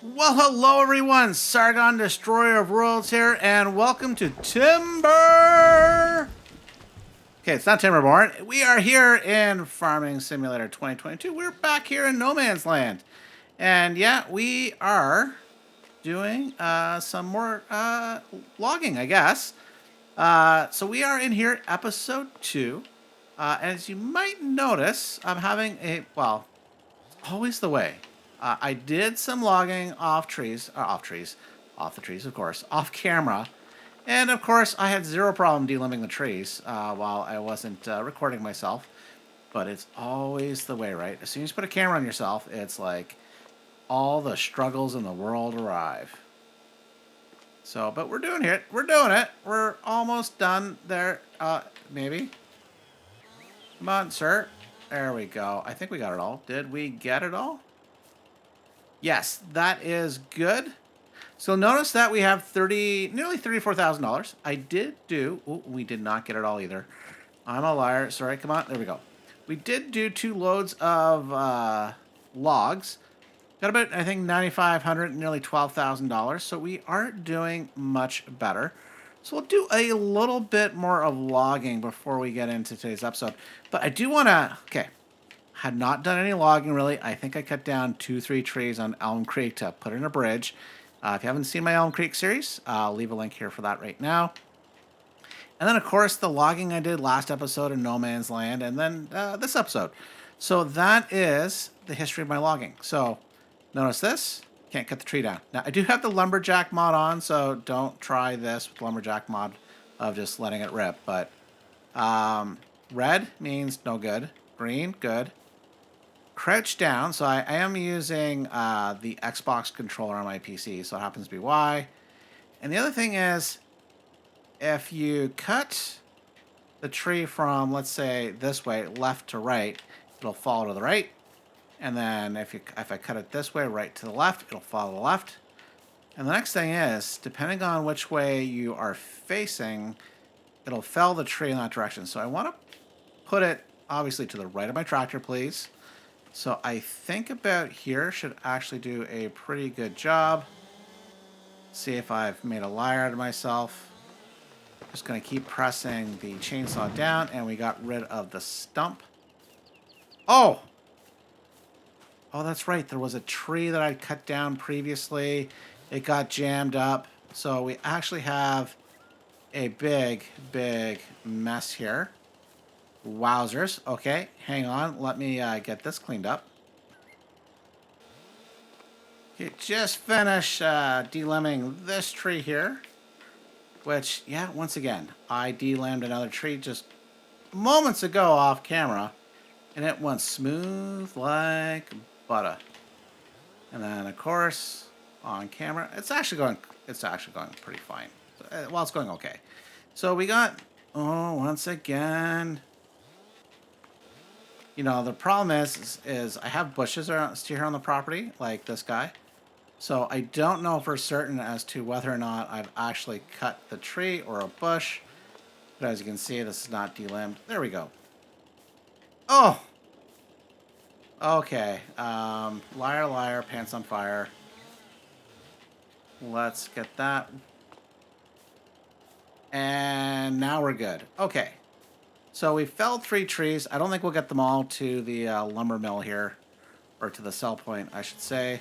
Well, hello everyone. Sargon, Destroyer of Worlds here, and welcome to Timber. Okay, it's not Timberborn. We are here in Farming Simulator 2022. We're back here in No Man's Land, and yeah, we are doing some more logging, I guess. So we are in here, episode 2. As you might notice, I'm having always the way. I did some logging off the trees, of course, off camera. And of course, I had zero problem delimbing the trees while I wasn't recording myself. But it's always the way, right? As soon as you put a camera on yourself, it's like all the struggles in the world arrive. So, but we're doing it. We're doing it. We're almost done there. Maybe. Come on, sir. There we go. I think we got it all. Did we get it all? Yes, that is good. So notice that we have nearly $34,000. I did do. Ooh, we did not get it all either. I'm a liar. Sorry. Come on. There we go. We did do 2 loads of logs. Got about, I think, $9,500, nearly $12,000. So we aren't doing much better. So we'll do a little bit more of logging before we get into today's episode. But I do want to. Okay. Had not done any logging, really. I think I cut down 2-3 trees on Elm Creek to put in a bridge. If you haven't seen my Elm Creek series, I'll leave a link here for that right now. And then, of course, the logging I did last episode in No Man's Land, and then this episode. So that is the history of my logging. So notice this. Can't cut the tree down. Now, I do have the lumberjack mod on, so don't try this with lumberjack mod of just letting it rip. But red means no good. Green, good. Crouch down, so I am using the Xbox controller on my PC, so it happens to be Y. And the other thing is, if you cut the tree from, let's say, this way, left to right, it'll fall to the right. And then if I cut it this way, right to the left, it'll fall to the left. And the next thing is, depending on which way you are facing, it'll fell the tree in that direction. So I want to put it, obviously, to the right of my tractor, please. So I think about here should actually do a pretty good job. See if I've made a liar out of myself. Just going to keep pressing the chainsaw down, and we got rid of the stump. Oh! Oh, that's right. There was a tree that I cut down previously. It got jammed up. So we actually have a big, big mess here. Wowzers. Okay, hang on. Let me get this cleaned up. Okay, just finished delimbing this tree here. Which, yeah, once again, I delimbed another tree just moments ago off camera. And it went smooth like butter. And then, of course, on camera, it's actually going pretty fine. Well, it's going okay. So we got, once again... You know, the problem is I have bushes around here on the property, like this guy. So I don't know for certain as to whether or not I've actually cut the tree or a bush. But as you can see, this is not delimbed. There we go. Oh! Okay. Liar, liar, pants on fire. Let's get that. And now we're good. Okay. So we felled 3 trees. I don't think we'll get them all to the lumber mill here. Or to the sell point, I should say.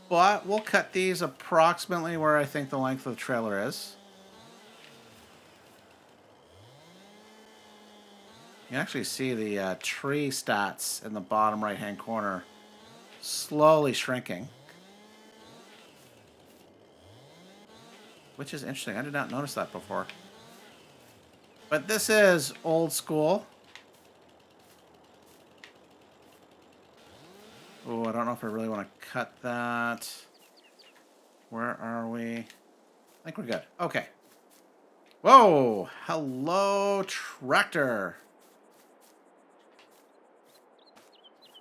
But we'll cut these approximately where I think the length of the trailer is. You can actually see the tree stats in the bottom right-hand corner slowly shrinking. Which is interesting. I did not notice that before. But this is old school. Oh, I don't know if I really want to cut that. Where are we? I think we're good. Okay. Whoa! Hello, tractor.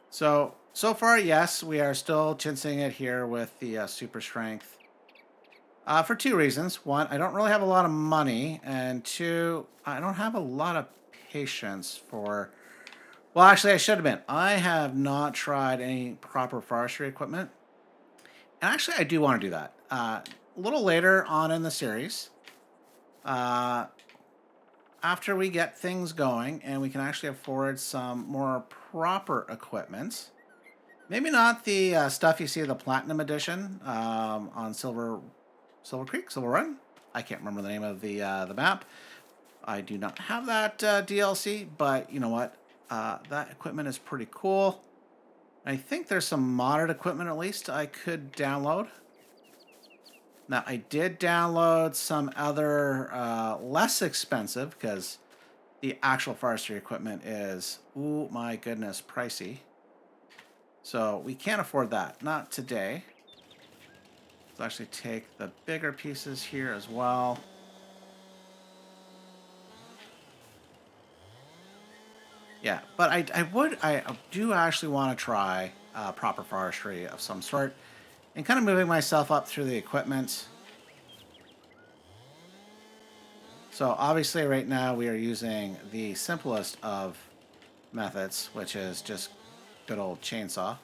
So far, yes, we are still chinsing it here with the super strength. For 2 reasons. 1, I don't really have a lot of money. And 2, I don't have a lot of patience for... Well, actually, I should admit, I have not tried any proper forestry equipment. And actually, I do want to do that. A little later on in the series, uh, after we get things going and we can actually afford some more proper equipment. Maybe not the stuff you see the Platinum Edition on Silver Creek, Silver Run. I can't remember the name of the map. I do not have that DLC, but you know what? That equipment is pretty cool. I think there's some modded equipment at least I could download. Now, I did download some other less expensive because the actual forestry equipment is, ooh, my goodness, pricey. So we can't afford that. Not today. Let's actually take the bigger pieces here as well. Yeah, but I do actually want to try proper forestry of some sort and kind of moving myself up through the equipment. So obviously right now we are using the simplest of methods, which is just good old chainsaw.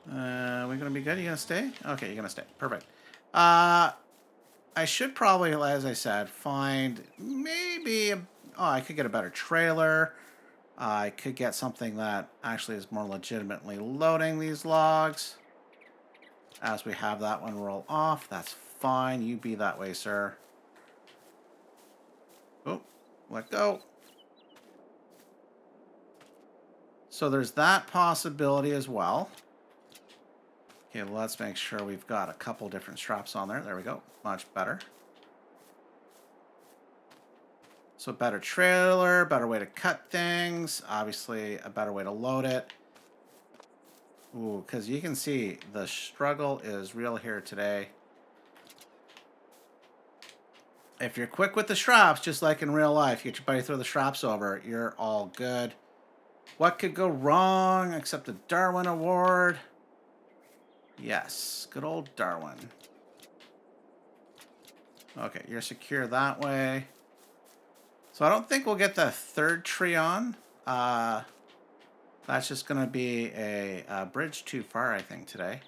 We're gonna be good? You gonna stay? Okay, you're gonna stay. Perfect. I should probably, as I said, find maybe I could get a better trailer. I could get something that actually is more legitimately loading these logs. As we have that one roll off, that's fine. You be that way, sir. Oh, let go. So there's that possibility as well. Okay, let's make sure we've got a couple different straps on there. There we go. Much better. So better trailer, better way to cut things. Obviously, a better way to load it. Ooh, because you can see the struggle is real here today. If you're quick with the straps, just like in real life, you get your buddy throw the straps over, you're all good. What could go wrong except a Darwin Award? Yes, good old Darwin. Okay, you're secure that way. So I don't think we'll get the third tree on. That's just going to be a bridge too far, I think, today.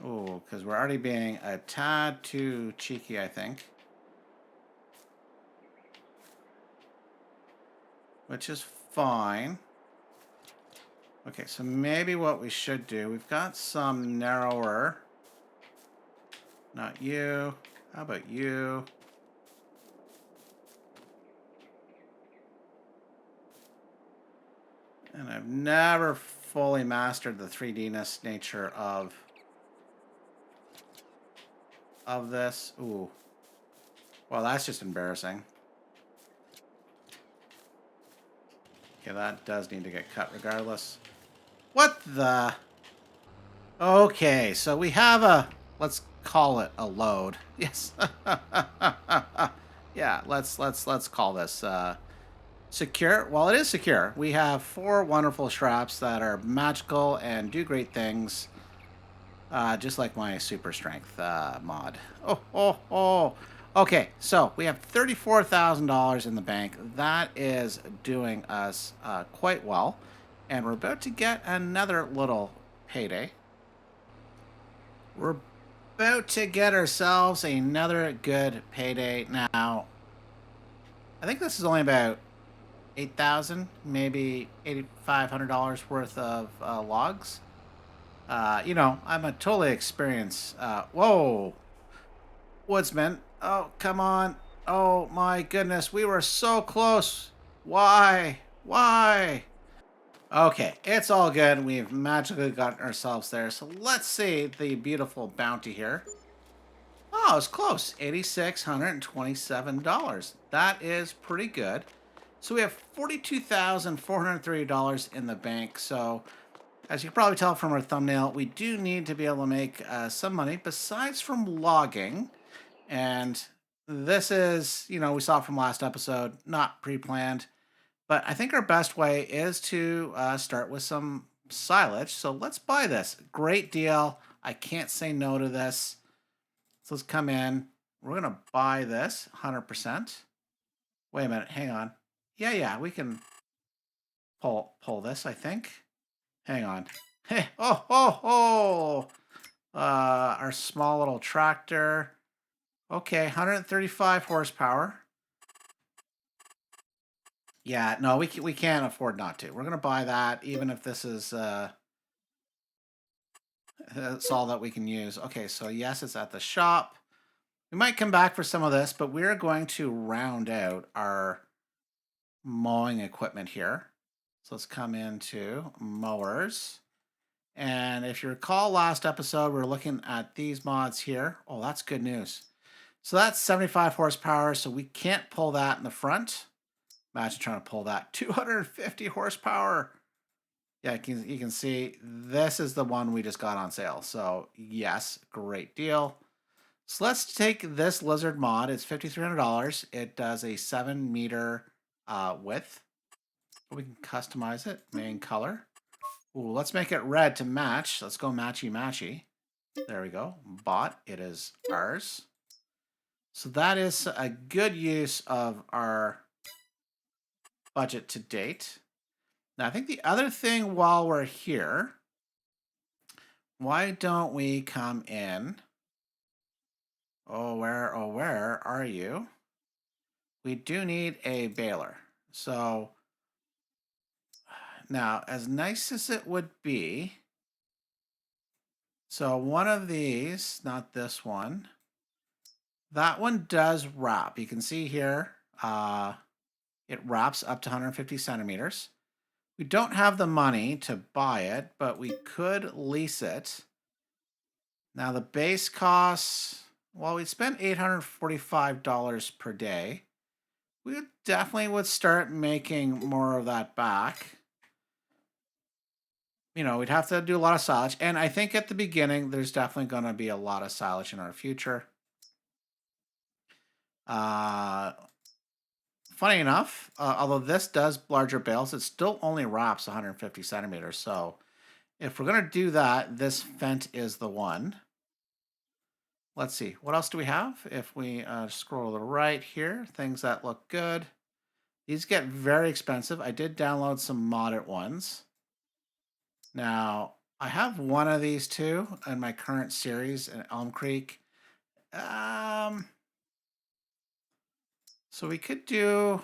Oh, because we're already being a tad too cheeky, I think. Which is fine. Okay, so maybe what we should do, we've got some narrower. Not you. How about you? And I've never fully mastered the 3D-ness nature of this. Ooh. Well, that's just embarrassing. Okay, that does need to get cut regardless. What the? Okay, so we have a, let's call it a load. Yes. Yeah, let's call this secure. Well, it is secure. We have 4 wonderful straps that are magical and do great things. Just like my super strength mod. Oh. Okay, so we have $34,000 in the bank. That is doing us quite well. And we're about to get another little payday. We're about to get ourselves another good payday. Now, I think this is only about $8,000, maybe $8,500 worth of logs. You know, I'm a totally experienced. Whoa, woodsman. Oh, come on. Oh my goodness, we were so close. Why? Why? Okay, it's all good. We've magically gotten ourselves there. So let's see the beautiful bounty here. Oh, it's close. $8,627. That is pretty good. So we have $42,430 in the bank. So as you can probably tell from our thumbnail, we do need to be able to make some money besides from logging. And this is, you know, we saw from last episode, not pre-planned. But I think our best way is to start with some silage. So let's buy this. Great deal. I can't say no to this. So let's come in. we're going to buy this 100%. Wait a minute. Hang on. Yeah, we can pull this, I think. Hang on. Hey, oh. Our small little tractor. Okay, 135 horsepower. Yeah, no, we can't afford not to. We're going to buy that, even if this is... that's all that we can use. Okay, so yes, it's at the shop. We might come back for some of this, but we're going to round out our mowing equipment here. So let's come into mowers. And if you recall last episode, we were looking at these mods here. Oh, that's good news. So that's 75 horsepower, so we can't pull that in the front. Imagine trying to pull that. 250 horsepower. Yeah, you can see this is the one we just got on sale. So yes, great deal. So let's take this lizard mod. It's $5,300. It does a 7-meter width. We can customize it. Main color. Ooh, let's make it red to match. Let's go matchy. There we go. Bought. It is ours. So that is a good use of our budget to date. Now, I think the other thing while we're here, why don't we come in? Oh, where are you? We do need a baler. So now, as nice as it would be, so one of these, not this one, that one does wrap. You can see here, it wraps up to 150 centimeters. We don't have the money to buy it, but we could lease it. Now the base costs, well, we spent $845 per day. We definitely would start making more of that back. You know, we'd have to do a lot of silage. And I think at the beginning, there's definitely going to be a lot of silage in our future. Funny enough, although this does larger bales, it still only wraps 150 centimeters. So if we're going to do that, this Fent is the one. Let's see. What else do we have? If we scroll to the right here, things that look good. These get very expensive. I did download some modded ones. Now, I have one of these too in my current series in Elm Creek. So we could do...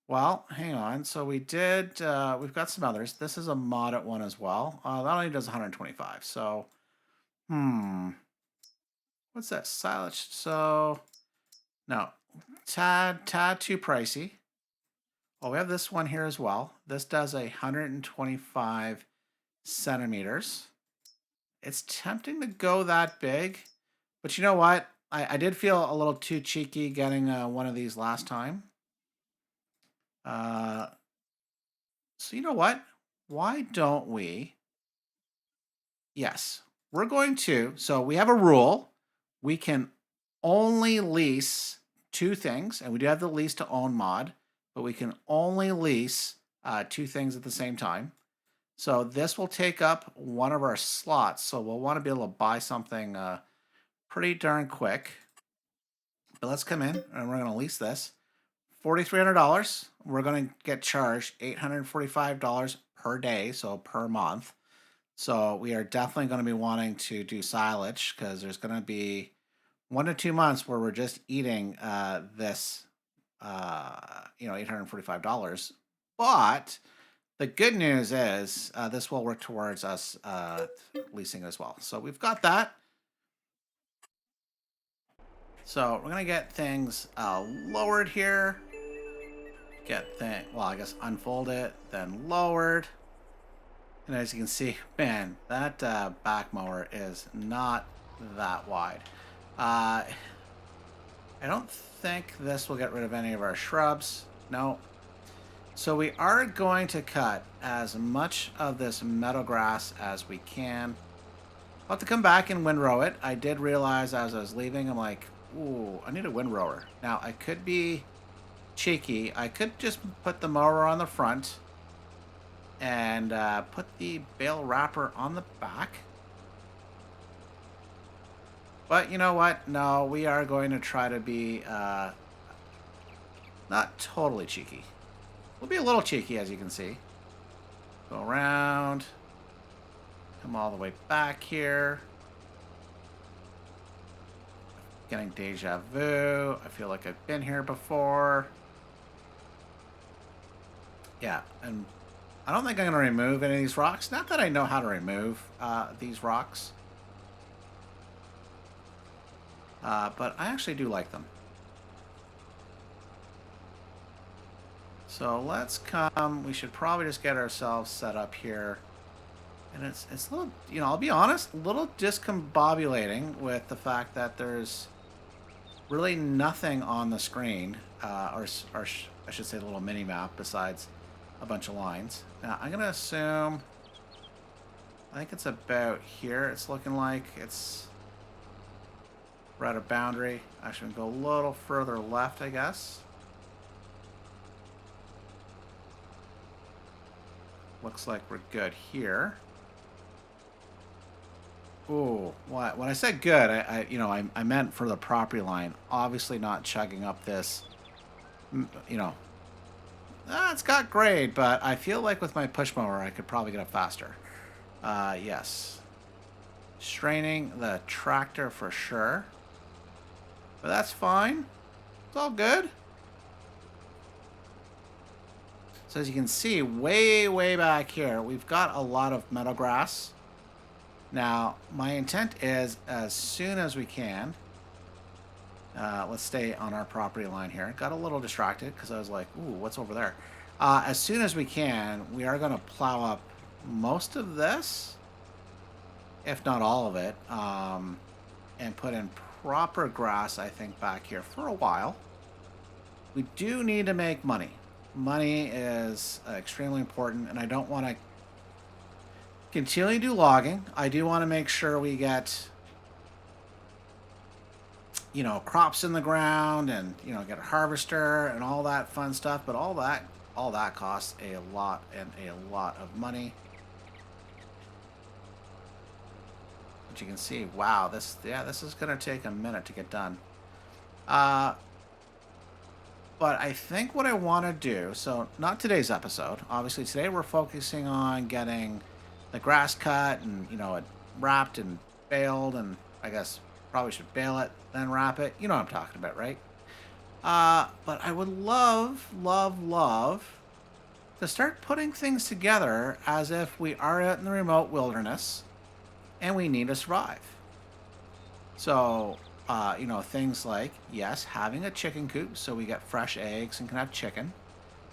Well, hang on. So we did... we've got some others. This is a modded one as well. That only does 125. So, what's that? Silage. So, no. Tad too pricey. Oh, we have this one here as well. This does 125 centimeters. It's tempting to go that big. But you know what? I did feel a little too cheeky getting one of these last time. So you know what? Why don't we? Yes, we're going to. So we have a rule. We can only lease 2 things. And we do have the lease to own mod. But we can only lease 2 things at the same time. So this will take up one of our slots. So we'll want to be able to buy something pretty darn quick. But let's come in and we're going to lease this. $4,300. We're going to get charged $845 per day, so per month. So we are definitely going to be wanting to do silage because there's going to be 1 to 2 months where we're just eating this, $845. But the good news is this will work towards us leasing as well. So we've got that. So we're going to get things lowered here. I guess unfold it, then lowered. And as you can see, man, that back mower is not that wide. I don't think this will get rid of any of our shrubs. No. So we are going to cut as much of this meadow grass as we can. I'll have to come back and windrow it. I did realize as I was leaving, I'm like, ooh, I need a windrower. Now, I could be cheeky. I could just put the mower on the front and put the bale wrapper on the back. But you know what? No, we are going to try to be not totally cheeky. We'll be a little cheeky, as you can see. Go around. Come all the way back here. Getting deja vu. I feel like I've been here before. Yeah, and I don't think I'm going to remove any of these rocks. Not that I know how to remove these rocks. But I actually do like them. So let's come. We should probably just get ourselves set up here. And it's a little, you know, I'll be honest, a little discombobulating with the fact that there's really nothing on the screen, or I should say the little mini map besides a bunch of lines. Now I'm gonna assume, I think it's about here. It's looking like we're at a boundary. Actually, we can go a little further left, I guess. Looks like we're good here. Ooh, when I said good, I meant for the property line. Obviously not chugging up this, you know. It's got grade, but I feel like with my push mower, I could probably get up faster. Yes. Straining the tractor for sure. But that's fine. It's all good. So as you can see, way, way back here, we've got a lot of meadow grass. Now, my intent is, as soon as we can, let's stay on our property line here. Got a little distracted because I was like, ooh, what's over there? As soon as we can, we are going to plow up most of this, if not all of it, and put in proper grass, I think, back here for a while. We do need to make money. Money is extremely important, and I don't want to continue to do logging. I do want to make sure we get, you know, crops in the ground and, you know, get a harvester and all that fun stuff. But all that costs a lot and a lot of money. But you can see, wow, this is going to take a minute to get done. But I think what I want to do, so not today's episode. Obviously, today we're focusing on getting the grass cut and, you know, it wrapped and baled, and I guess probably should bale it, then wrap it. You know what I'm talking about, right? But I would love, love, love to start putting things together as if we are out in the remote wilderness and we need to survive. So, you know, things like, yes, having a chicken coop so we get fresh eggs and can have chicken,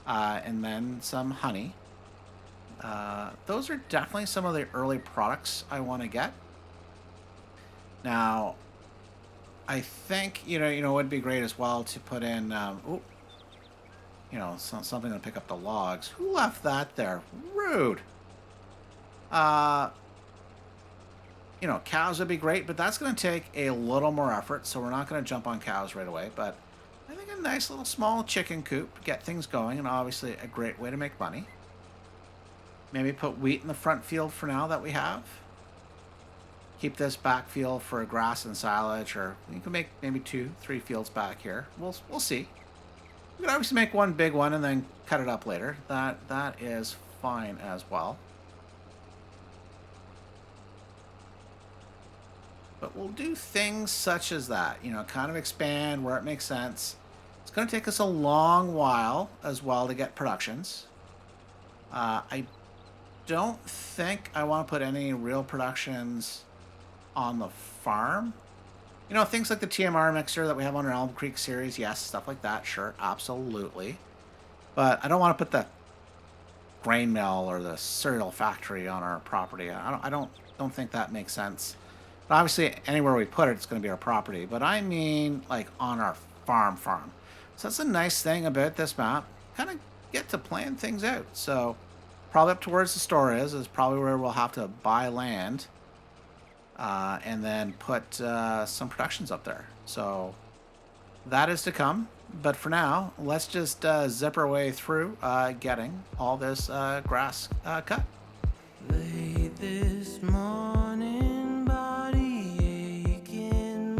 and then some honey. Those are definitely some of the early products I want to get. Now, I think, you know, it would be great as well to put in, you know, something to pick up the logs. Who left that there? Rude. You know, cows would be great, but that's going to take a little more effort, so we're not going to jump on cows right away. But I think a nice little small chicken coop, get things going, and obviously a great way to make money. Maybe put wheat in the front field for now that we have. Keep this back field for grass and silage, or you can make maybe 2-3 fields back here. We'll see. We could obviously make one big one and then cut it up later. That is fine as well. But we'll do things such as that, you know, kind of expand where it makes sense. It's going to take us a long while as well to get productions. I don't think I want to put any real productions on the farm. You know, things like the TMR mixer that we have on our Elm Creek series, yes, stuff like that, sure, absolutely. But I don't want to put the grain mill or the cereal factory on our property. I don't think that makes sense. But obviously, anywhere we put it, it's going to be our property. But I mean, like, on our farm. So that's a nice thing about this map. Kind of get to plan things out. So probably up towards the store is probably where we'll have to buy land. And then put some productions up there. So that is to come. But for now, let's just zip our way through getting all this grass cut. Late this morning, body aching,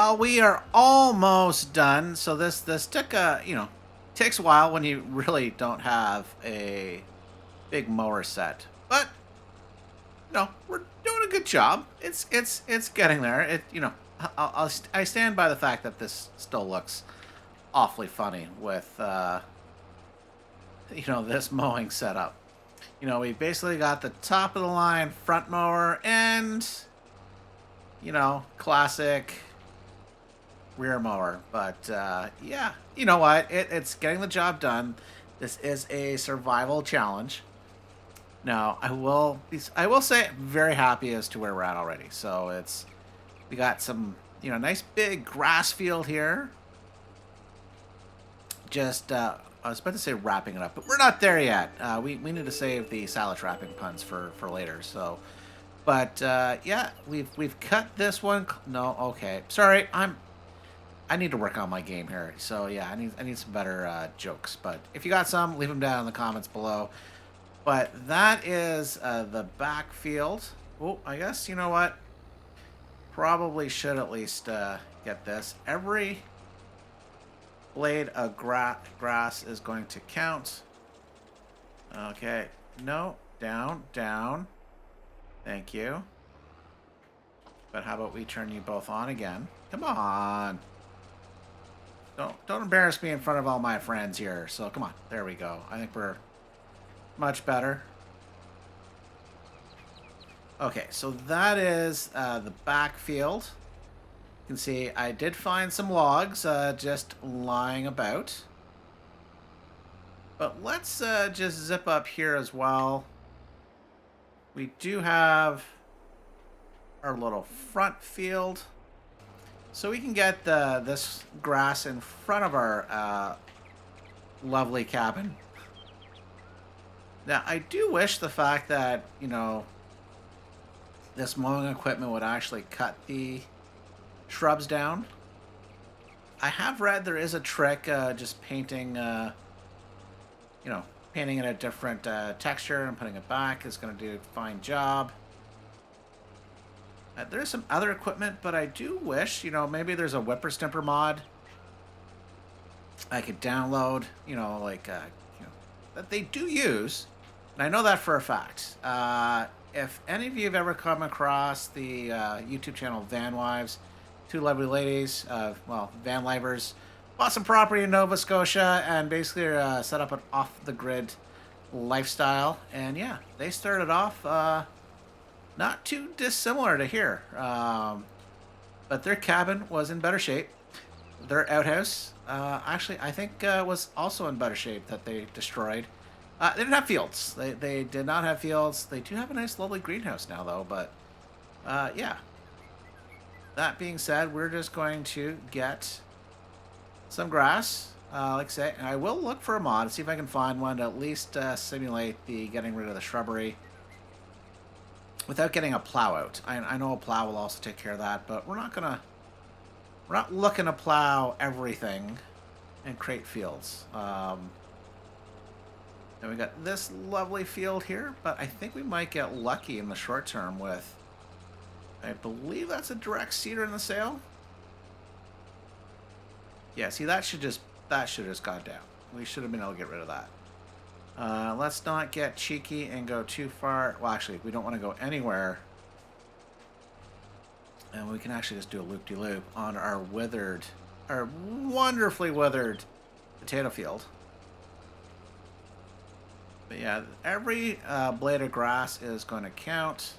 Well, we are almost done. So this took a, takes a while when you really don't have a big mower set. But we're doing a good job. It's getting there. I stand by the fact that this still looks awfully funny with this mowing setup. We basically got the top of the line front mower and classic rear mower. But yeah, you know what? It's getting the job done. This is a survival challenge. Now, I will say very happy as to where we're at already. So we got some, nice big grass field here. Just, I was about to say wrapping it up, but we're not there yet. We need to save the salad wrapping puns for later. So, but yeah, we've cut this one. No, okay, sorry, I need to work on my game here. So yeah, I need some better jokes. But if you got some, leave them down in the comments below. But that is the backfield. Oh, I guess, you know what? Probably should at least get this. Every blade of grass is going to count. Okay. No. Down. Down. Thank you. But how about we turn you both on again? Come on. Don't embarrass me in front of all my friends here. So come on. There we go. I think we're much better. Okay, so that is the backfield. You can see I did find some logs just lying about. But let's just zip up here as well. We do have our little front field. So we can get this grass in front of our lovely cabin. Now, I do wish the fact that, this mowing equipment would actually cut the shrubs down. I have read there is a trick, just painting, painting in a different texture and putting it back is going to do a fine job. There's some other equipment, but I do wish, maybe there's a whippersnapper mod I could download, that they do use. And I know that for a fact. If any of you have ever come across the YouTube channel Van Wives, two lovely ladies, van livers, bought some property in Nova Scotia and basically set up an off-the-grid lifestyle. And yeah, they started off not too dissimilar to here. But their cabin was in better shape. Their outhouse, actually, I think was also in better shape that they destroyed. They didn't have fields. They did not have fields. They do have a nice, lovely greenhouse now, though. But, yeah. That being said, we're just going to get some grass. Like I say, I will look for a mod, see if I can find one to at least simulate the getting rid of the shrubbery without getting a plow out. I know a plow will also take care of that, but we're not looking to plow everything and create fields. And we got this lovely field here, but I think we might get lucky in the short term with, I believe that's a direct seeder in the sale. Yeah, see, that should have just gone down. We should have been able to get rid of that. Let's not get cheeky and go too far. Well, actually, we don't want to go anywhere. And we can actually just do a loop-de-loop on our wonderfully withered potato field. But yeah, every blade of grass is going to count.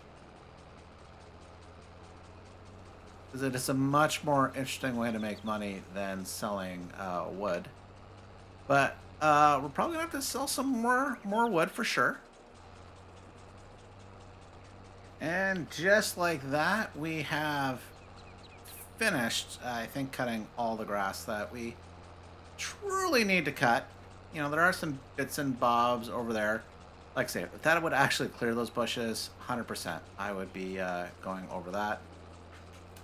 Because it is a much more interesting way to make money than selling wood. But we're probably going to have to sell some more wood for sure. And just like that, we have finished, I think, cutting all the grass that we truly need to cut. There are some bits and bobs over there. Like I say, if that would actually clear those bushes, 100%, I would be going over that.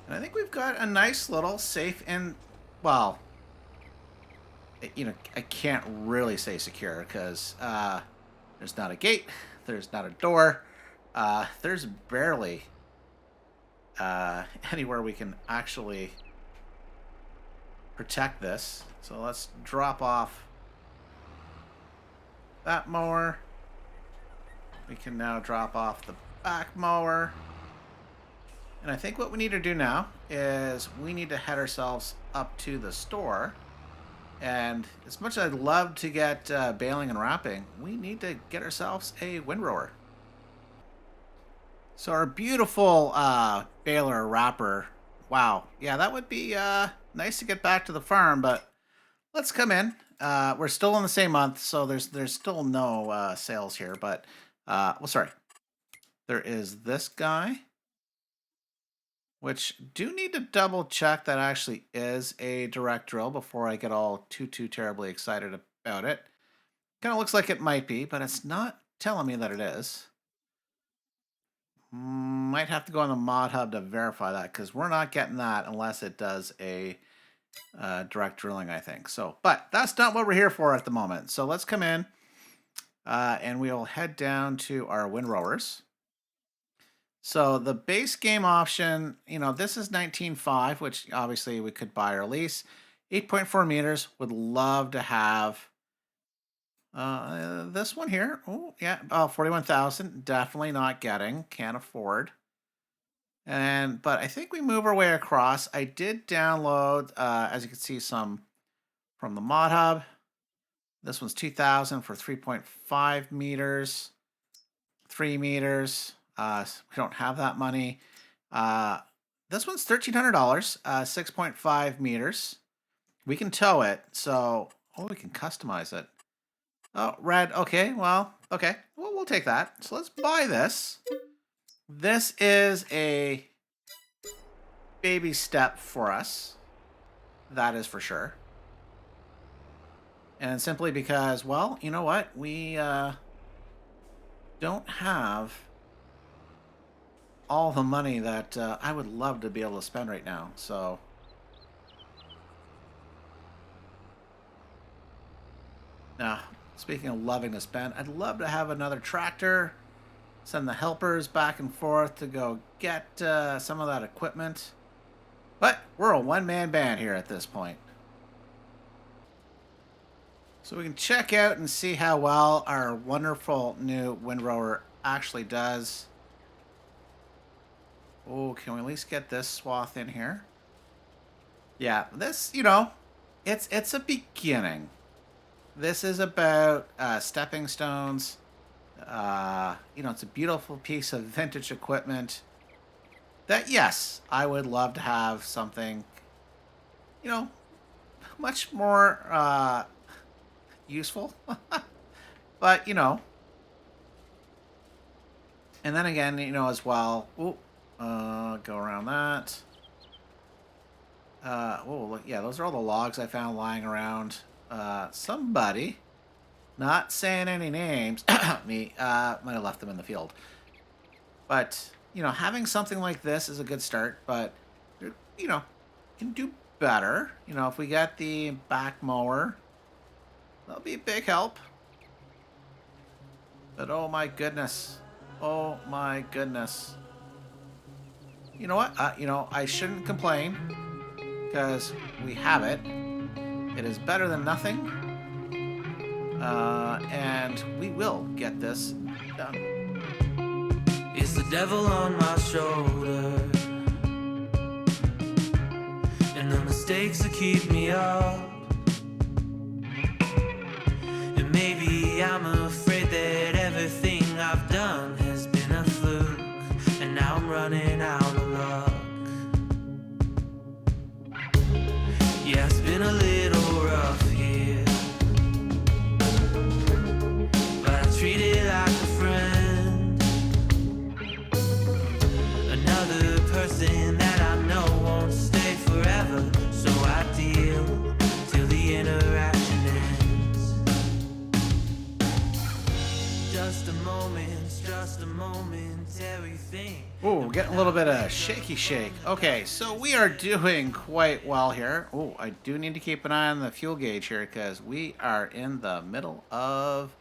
And I think we've got a nice little safe and, well, I can't really say secure because there's not a gate, there's not a door, there's barely anywhere we can actually protect this. So let's drop off that mower. We can now drop off the back mower. And I think what we need to do now is we need to head ourselves up to the store. And as much as I'd love to get baling and wrapping, we need to get ourselves a windrower. So our beautiful baler wrapper, wow. Yeah, that would be nice to get back to the farm, but let's come in. We're still in the same month, so there's still no sales here, but, well, sorry. There is this guy, which do need to double check that actually is a direct drill before I get all too terribly excited about it. Kind of looks like it might be, but it's not telling me that it is. Might have to go on the mod hub to verify that because we're not getting that unless it does a direct drilling, I think. So, but that's not what we're here for at the moment. So let's come in and we'll head down to our windrowers. So the base game option, you know, this is 19.5, which obviously we could buy or lease. 8.4 meters. Would love to have this one here. Oh, yeah. 41,000. Definitely not getting. Can't afford. But I think we move our way across. I did download, as you can see, some from the mod hub. This one's 2,000 for 3.5 meters. 3 meters. We don't have that money. This one's $1,300, 6.5 meters. We can tow it, so we can customize it. Oh, red. Okay, well, okay. Well, we'll take that. So let's buy this. This is a baby step for us. That is for sure. And simply because, well, you know what? We don't have all the money that I would love to be able to spend right now. So now, speaking of loving to spend, I'd love to have another tractor, send the helpers back and forth to go get some of that equipment. But we're a one-man band here at this point. So we can check out and see how well our wonderful new Windrower actually does. Oh, can we at least get this swath in here? Yeah, this, you know, it's a beginning. This is about stepping stones. You know, it's a beautiful piece of vintage equipment that, yes, I would love to have something, you know, much more useful. But, you know, and then again, you know, as well, go around that. Look, yeah, those are all the logs I found lying around. Somebody, not saying any names, me, might have left them in the field. But, you know, having something like this is a good start, but, you know, can do better. You know, if we get the back mower, that'll be a big help. But, oh my goodness. Oh my goodness. You know what? You know, I shouldn't complain because we have it. It is better than nothing. And we will get this done. It's the devil on my shoulder, and the mistakes that keep me up. And maybe I'm afraid that everything I've done has been a fluke, and now I'm running out of luck. Yeah, it's been a little rough here, but I treat it like a friend. Another person that I know won't stay forever, so I deal till the interaction ends. Just a momentary thing. Oh, we're getting a little bit of shaky shake. Okay, so we are doing quite well here. Oh, I do need to keep an eye on the fuel gauge here because we are in the middle of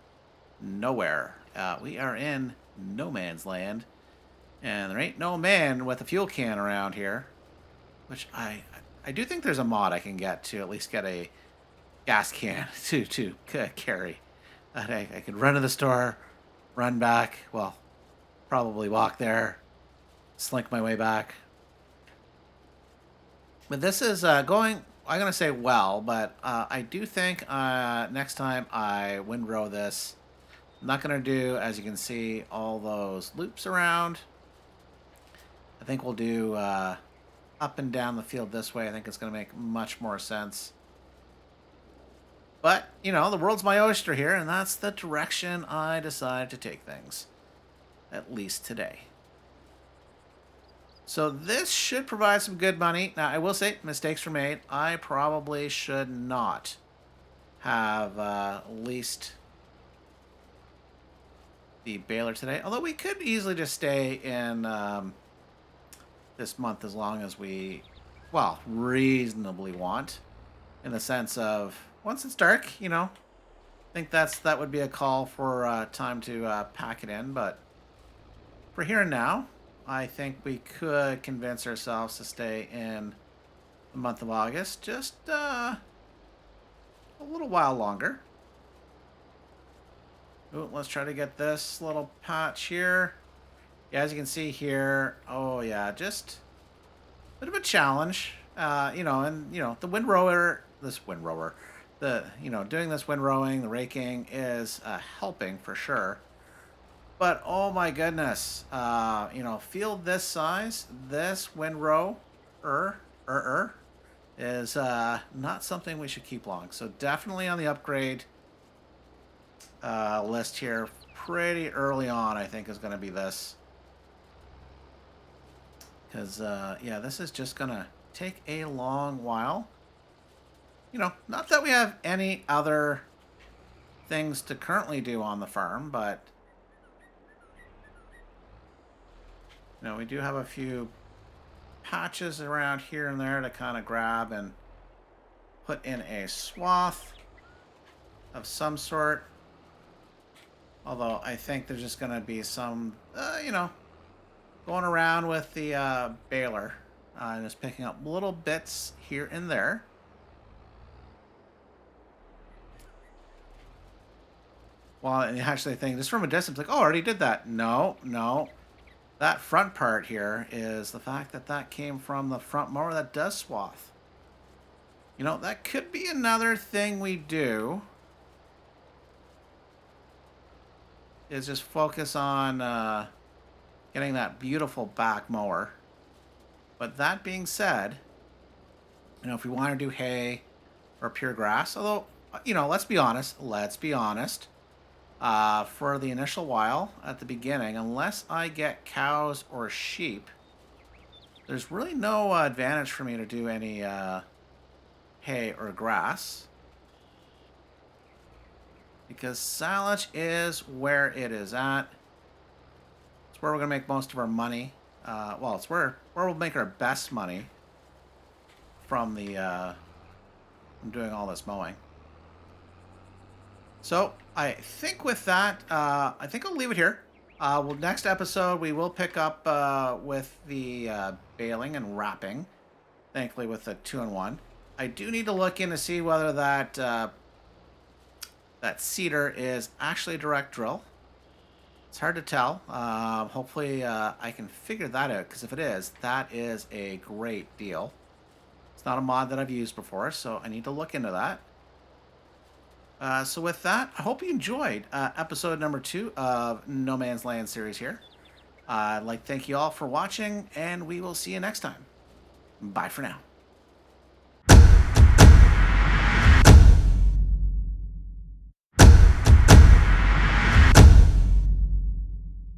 nowhere. We are in no man's land. And there ain't no man with a fuel can around here. Which I do think there's a mod I can get to at least get a gas can to carry. And I could run to the store, run back. Well, probably walk there, slink my way back. But this is going, I'm going to say well, but I do think next time I windrow this, I'm not going to do, as you can see, all those loops around. I think we'll do up and down the field this way. I think it's going to make much more sense. But, you know, the world's my oyster here, and that's the direction I decided to take things. At least today. So this should provide some good money. Now, I will say, mistakes were made. I probably should not have leased the baler today. Although we could easily just stay in this month as long as we, well, reasonably want. In the sense of, once it's dark, you know, I think that would be a call for time to pack it in. But for here and now, I think we could convince ourselves to stay in the month of August just a little while longer. Ooh, let's try to get this little patch here. Yeah, as you can see here, oh yeah, just a bit of a challenge. You know, and you know, the windrower, doing this windrowing, the raking is helping for sure. But oh my goodness, you know, field this size, this windrow is not something we should keep long. So definitely on the upgrade list here, pretty early on, I think is going to be this. Because, yeah, this is just going to take a long while. You know, not that we have any other things to currently do on the farm, but you know, we do have a few patches around here and there to kind of grab and put in a swath of some sort. Although I think there's just going to be some, you know, going around with the baler and just picking up little bits here and there. Well, and you actually think, just from a distance, like, oh, I already did that. No, no. That front part here is the fact that that came from the front mower that does swath. You know, that could be another thing we do. Is just focus on getting that beautiful back mower. But that being said, you know, if we want to do hay or pure grass, although, you know, let's be honest. For the initial while at the beginning, unless I get cows or sheep, there's really no advantage for me to do any hay or grass. Because silage is where it is at. It's where we're going to make most of our money. Well, it's where we'll make our best money from the from doing all this mowing. So I think with that, I think I'll leave it here. Well, next episode we will pick up with the baling and wrapping. Thankfully, with the 2-in-1. I do need to look in to see whether that that seeder is actually a direct drill. It's hard to tell. Hopefully, I can figure that out, because if it is, that is a great deal. It's not a mod that I've used before, so I need to look into that. So with that, I hope you enjoyed episode number 2 of No Man's Land series here. I'd like to thank you all for watching, and we will see you next time. Bye for now.